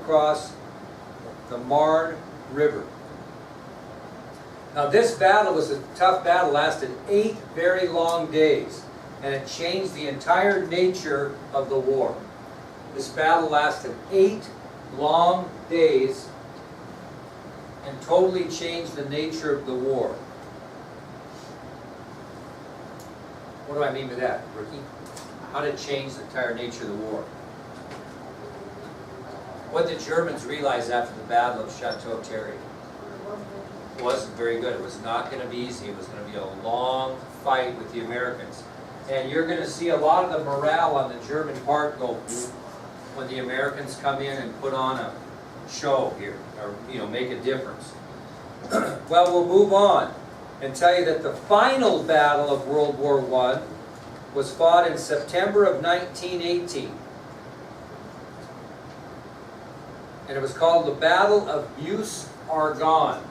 across the Marne River. Now this battle was a tough battle, lasted 8 very long days, and it changed the entire nature of the war. This battle lasted 8 long days and totally changed the nature of the war. What do I mean by that, Ricky? How did it change the entire nature of the war? What did the Germans realize after the Battle of Chateau Thierry? It wasn't very good. It was not going to be easy. It was going to be a long fight with the Americans. And you're going to see a lot of the morale on the German part go when the Americans come in and put on a show here, or make a difference. Well, we'll move on and tell you that the final battle of World War I was fought in September of 1918. And it was called the Battle of Meuse-Argonne.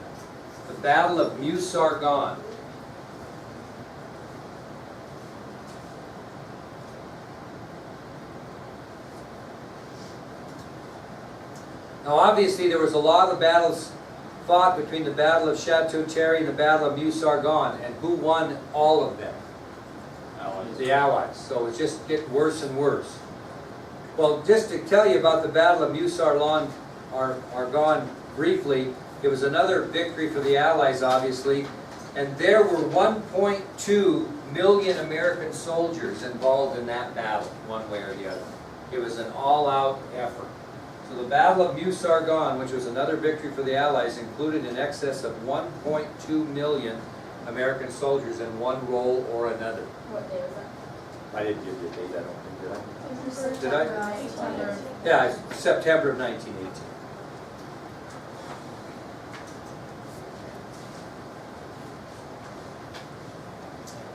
The Battle of Meuse-Argonne. Now obviously there was a lot of battles fought between the Battle of Chateau Thierry and the Battle of Meuse-Argonne. And who won all of them? Allies. The Allies. So it just get worse and worse. Well, just to tell you about the Battle of Meuse-Argonne briefly, it was another victory for the Allies, obviously, and there were 1.2 million American soldiers involved in that battle, one way or the other. It was an all-out effort. So the Battle of Meuse-Argonne, which was another victory for the Allies, included in excess of 1.2 million American soldiers in one role or another. What day was that? I didn't give you a date, I don't think, did I? Did I? September. Yeah, it's September of 1918.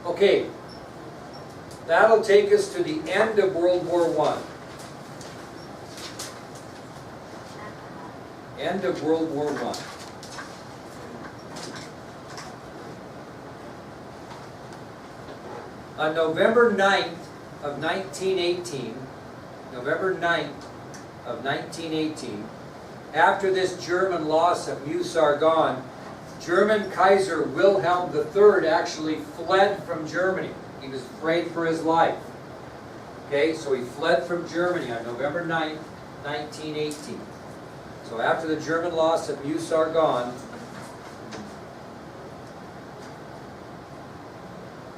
Okay, that'll take us to the end of World War I. End of World War I. On November 9th of 1918, November 9th of 1918, after this German loss at Meuse-Argonne, German Kaiser Wilhelm III actually fled from Germany. He was afraid for his life. Okay, so he fled from Germany on November 9th, 1918. So after the German loss at Meuse-Argonne,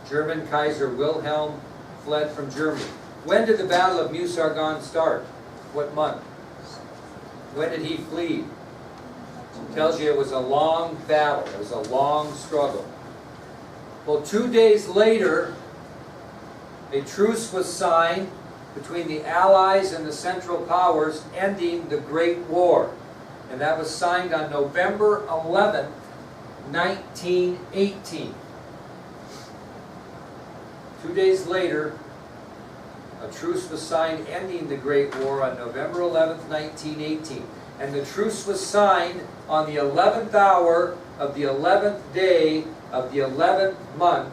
German Kaiser Wilhelm fled from Germany. When did the Battle of Meuse-Argonne start? What month? When did he flee? It tells you it was a long battle. It was a long struggle. Well, 2 days later, a truce was signed between the Allies and the Central Powers, ending the Great War. And that was signed on November 11th, 1918. 2 days later, a truce was signed ending the Great War on November 11th, 1918. And the truce was signed on the 11th hour of the 11th day of the 11th month,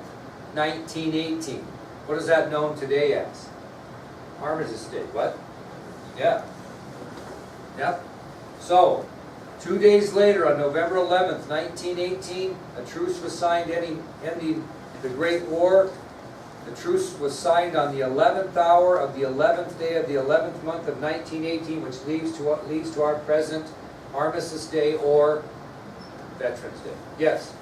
1918. What is that known today as? Armistice Day. What? Yeah. Yep. So, 2 days later, on November 11th, 1918, a truce was signed ending the Great War. The truce was signed on the 11th hour of the 11th day of the 11th month of 1918, which leads to our present Armistice Day or Veterans Day. Yes?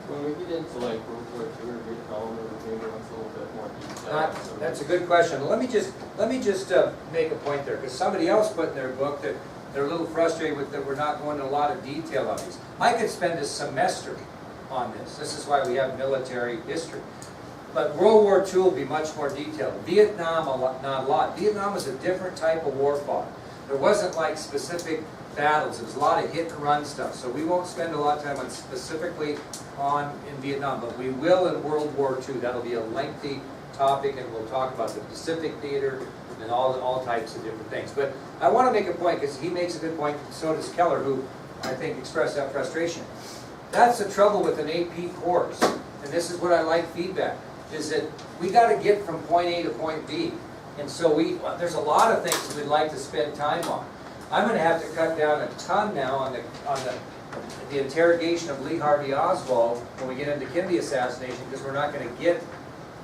When we get into like World War II or Vietnam, maybe it's a little bit more detailed. That's a good question. Let me just make a point there, because somebody else put in their book that they're a little frustrated with that we're not going into a lot of detail on these. I could spend a semester on this. This is why we have military history. But World War II will be much more detailed. Vietnam, not a lot. Vietnam was a different type of war fought. There wasn't like specific battles. It was a lot of hit and run stuff. So we won't spend a lot of time on specifically in Vietnam, but we will in World War II. That'll be a lengthy topic, and we'll talk about the Pacific Theater and all types of different things. But I want to make a point, because he makes a good point, so does Keller, who I think expressed that frustration. That's the trouble with an AP course, and this is what I like feedback, is that we got to get from point A to point B. And so there's a lot of things that we'd like to spend time on. I'm gonna have to cut down a ton now on the interrogation of Lee Harvey Oswald when we get into Kennedy assassination, because we're not gonna get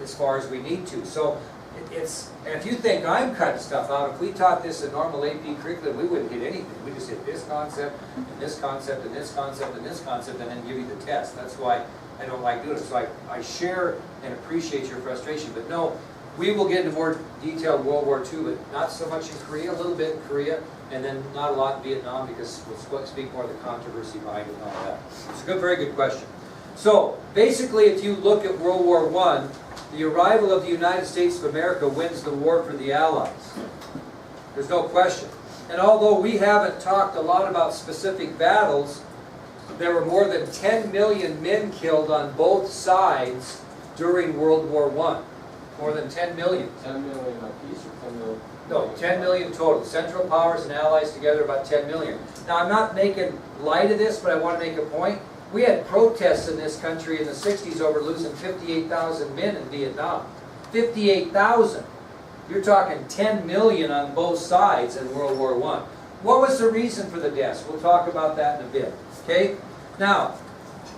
as far as we need to. So and if you think I'm cutting stuff out, if we taught this in normal AP curriculum, we wouldn't get anything. We just hit this concept, and this concept, and this concept, and this concept, and then give you the test. That's why I don't like doing it. So I share and appreciate your frustration, but no, we will get into more detail in World War II, but not so much in Korea, a little bit in Korea, and then not a lot in Vietnam, because we'll speak more of the controversy behind it and all that. It's a good, very good question. So basically, if you look at World War I, the arrival of the United States of America wins the war for the Allies. There's no question. And although we haven't talked a lot about specific battles, there were more than 10 million men killed on both sides during World War I. More than 10 million. 10 million apiece or 10 million? No, 10 million total. Central Powers and Allies together about 10 million. Now, I'm not making light of this, but I want to make a point. We had protests in this country in the 60s over losing 58,000 men in Vietnam. 58,000. You're talking 10 million on both sides in World War I. What was the reason for the deaths? We'll talk about that in a bit. Okay? Now,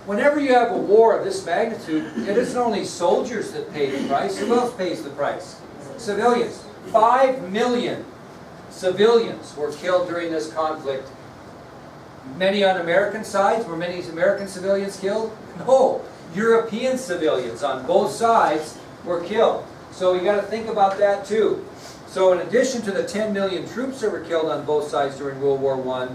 whenever you have a war of this magnitude, it isn't only soldiers that pay the price. Who else pays the price? Civilians. 5 million civilians were killed during this conflict. Many on American sides. Were many American civilians killed? No. European civilians on both sides were killed. So you got to think about that too. So in addition to the 10 million troops that were killed on both sides during World War I,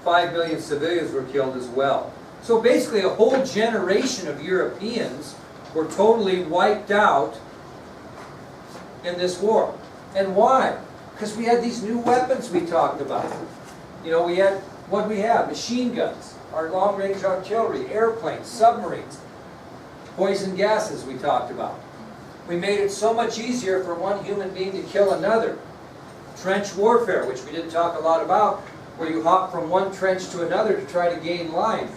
5 million civilians were killed as well. So basically a whole generation of Europeans were totally wiped out in this war. And why? Because we had these new weapons we talked about. You know, we had, what do we have? Machine guns, our long-range artillery, airplanes, submarines, poison gases we talked about. We made it so much easier for one human being to kill another. Trench warfare, which we didn't talk a lot about, where you hop from one trench to another to try to gain line.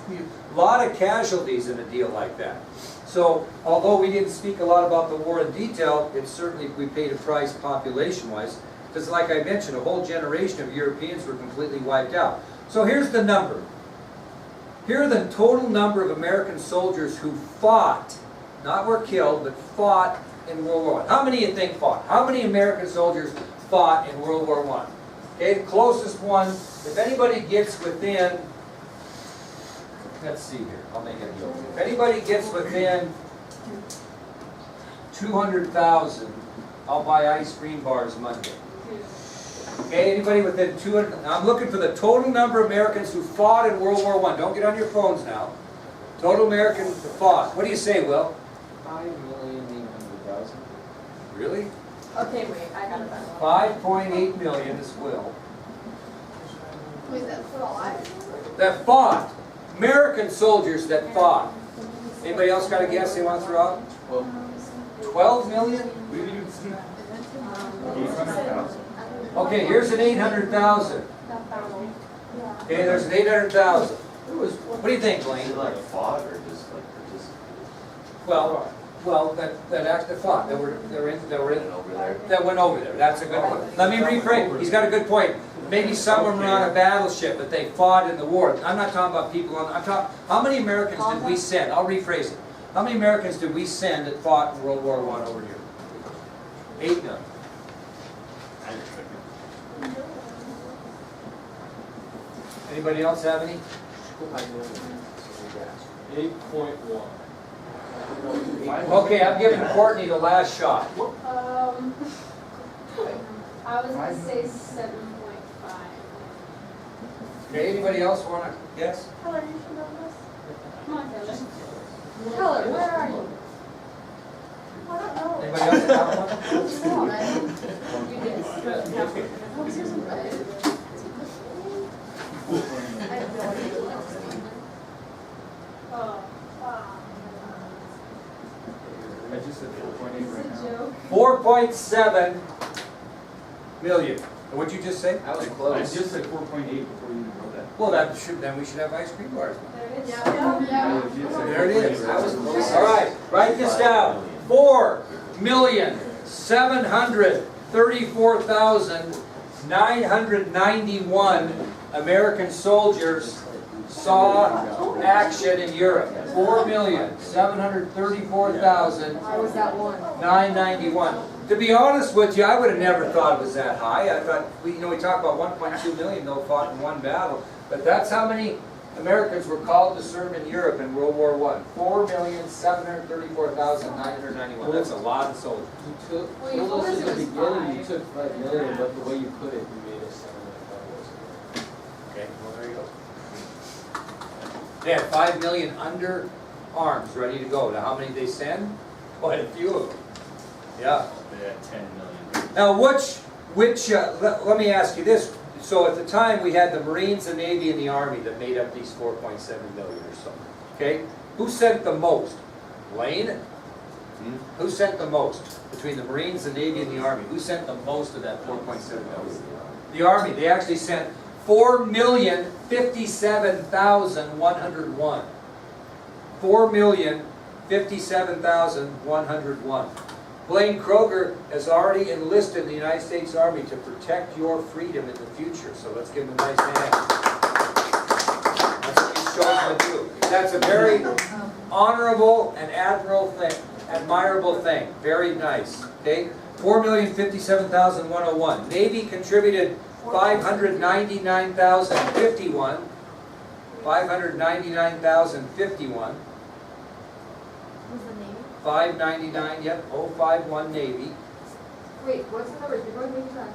A lot of casualties in a deal like that. So, although we didn't speak a lot about the war in detail, it certainly, we paid a price population-wise, because like I mentioned, a whole generation of Europeans were completely wiped out. So here's the number. Here are the total number of American soldiers who fought, not were killed, but fought in World War I. How many do you think fought? How many American soldiers fought in World War I? Okay, the closest one, if anybody gets within, let's see here, I'll make it easy. If anybody gets within 200,000, I'll buy ice cream bars Monday. Okay, anybody within 200, now I'm looking for the total number of Americans who fought in World War I. Don't get on your phones now. Total Americans who fought. What do you say, Will? 5,800,000. Really? Okay, wait, I got it back. 5.8 million is Will. Wait, that fought? That fought. American soldiers that fought. Anybody else got a guess they want to throw out? Well, 12 million? Okay, here's an 800,000. Okay, there's an 800,000. What do you think, Blaine? Is it like fought or just like participated? Well, that actually fought. That were in Over there? that went over there. That's a good one. Let me rephrase. He's got a good point. Maybe some of them were on a battleship, but they fought in the war. I'm not talking about people on. I'm talking. How many Americans did we send? I'll rephrase it. How many Americans did we send that fought in World War I over here? 8 million. Anybody else have any? 8.1. Okay, I'm giving Courtney the last shot. I was gonna say 7.5. Okay, anybody else want to guess? Keller, you should know this. Come on, Keller. Keller, where are you? I don't know. Anybody else have one? You did. I have no idea. Oh, wow. I just said 4.8 right It's a now. joke. 4.7 million. And what'd you just say? That was I close. just said 4.8 before you even wrote that. Well, then we should have ice cream bars. There it is. I Yeah. legit said There it is. 4.8. That was close. All right, write this down. 4,734,000 991 American soldiers saw action in Europe. 4,734,991. I was that one. To be honest with you, I would have never thought it was that high. I thought, we talk about 1.2 million though fought in one battle, but that's how many Americans were called to serve in Europe in World War I. 4,734,991. That's a lot of soldiers. You took, Well, you told us told at the us it was beginning, you 5. took 5 million, but the way you put it, you made it sound like that was. Okay, well, there you go. They had 5 million under arms ready to go. Now, how many did they send? Quite a few of them. Yeah. They had 10 million. Now, let me ask you this. So at the time, we had the Marines, the Navy, and the Army that made up these 4.7 million or so. Okay? Who sent the most? Lane? Who sent the most? Between the Marines, the Navy, and the Army. Who sent the most of that 4.7 million? The Army. They actually sent 4,057,101. 4,057,101. Blaine Kroger has already enlisted in the United States Army to protect your freedom in the future. So let's give him a nice hand. That's what he's chosen to do. That's a very honorable and admirable thing. Very nice. Okay? 4,057,101. Navy contributed 599,051. 599,051. What's the name? 599, yep, 051 Navy. Wait, what's the numbers? You're going to make sense.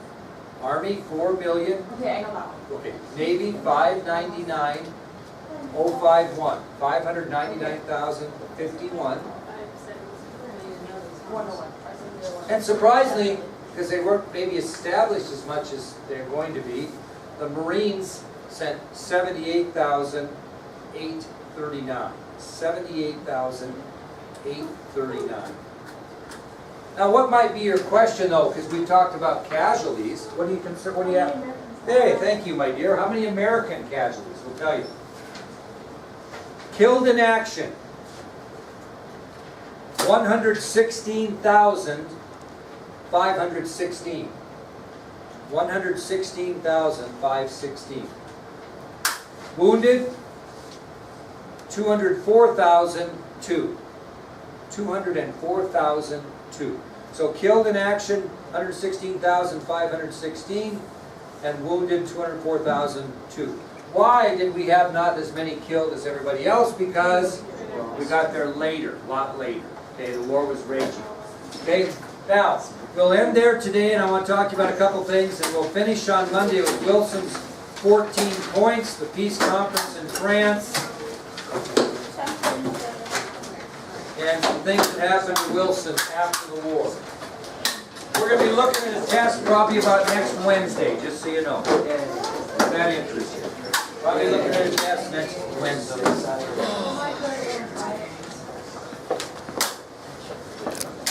Army, 4 million. Okay, I know that one. Okay, Navy, 599, 051. 599,051. 101. And surprisingly, because they weren't maybe established as much as they're going to be, the Marines sent 78,839. 78,839. Now, what might be your question, though, because we talked about casualties. What do you consider? What do you have? Hey, thank you, my dear. How many American casualties? We'll tell you. Killed in action. 116,516. 116,516. Wounded, 204,002. 204,002. So killed in action, 116,516, and wounded, 204,002. Why did we have not as many killed as everybody else? Because we got there later, a lot later. Okay, the war was raging. Okay, now, we'll end there today, and I want to talk to you about a couple things, and we'll finish on Monday with Wilson's 14 points, the peace conference in France, and some things that happened to Wilson after the war. We're going to be looking at a test probably about next Wednesday, just so you know. If that interests you. Probably looking at a test next Wednesday.